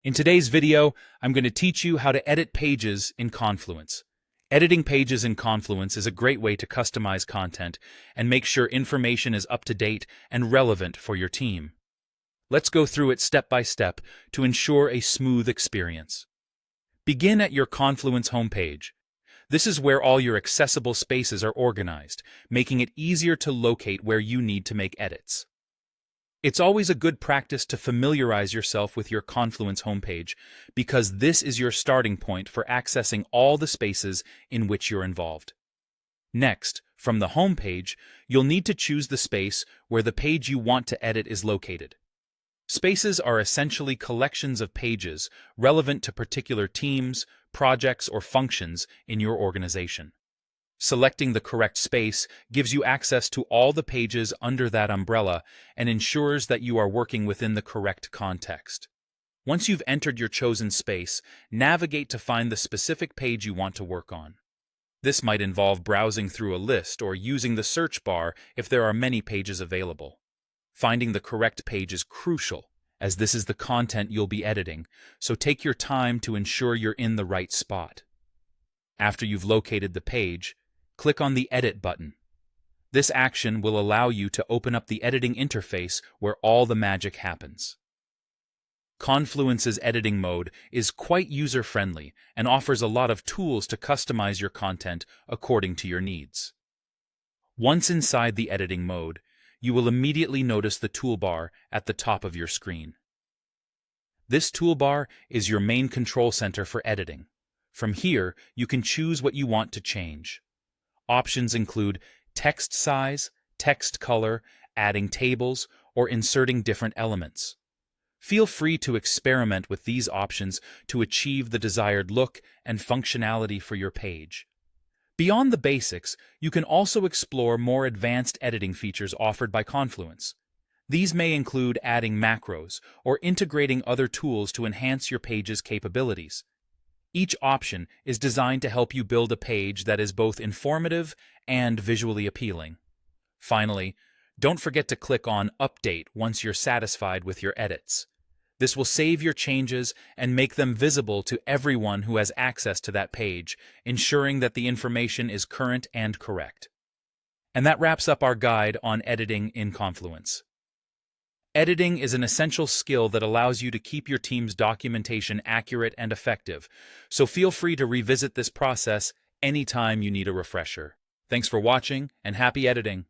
In today's video, I'm going to teach you how to edit pages in Confluence. Editing pages in Confluence is a great way to customize content and make sure information is up to date and relevant for your team. Let's go through it step by step to ensure a smooth experience. Begin at your Confluence homepage. This is where all your accessible spaces are organized, making it easier to locate where you need to make edits. It's always a good practice to familiarize yourself with your Confluence homepage because this is your starting point for accessing all the spaces in which you're involved. Next, from the homepage, you'll need to choose the space where the page you want to edit is located. Spaces are essentially collections of pages relevant to particular teams, projects, or functions in your organization. Selecting the correct space gives you access to all the pages under that umbrella and ensures that you are working within the correct context. Once you've entered your chosen space, navigate to find the specific page you want to work on. This might involve browsing through a list or using the search bar if there are many pages available. Finding the correct page is crucial, as this is the content you'll be editing, so take your time to ensure you're in the right spot. After you've located the page, click on the Edit button. This action will allow you to open up the editing interface where all the magic happens. Confluence's editing mode is quite user-friendly and offers a lot of tools to customize your content according to your needs. Once inside the editing mode, you will immediately notice the toolbar at the top of your screen. This toolbar is your main control center for editing. From here, you can choose what you want to change. Options include text size, text color, adding tables, or inserting different elements. Feel free to experiment with these options to achieve the desired look and functionality for your page. Beyond the basics, you can also explore more advanced editing features offered by Confluence. These may include adding macros or integrating other tools to enhance your page's capabilities. Each option is designed to help you build a page that is both informative and visually appealing. Finally, don't forget to click on Update once you're satisfied with your edits. This will save your changes and make them visible to everyone who has access to that page, ensuring that the information is current and correct. And that wraps up our guide on editing in Confluence. Editing is an essential skill that allows you to keep your team's documentation accurate and effective, so feel free to revisit this process anytime you need a refresher. Thanks for watching, and happy editing!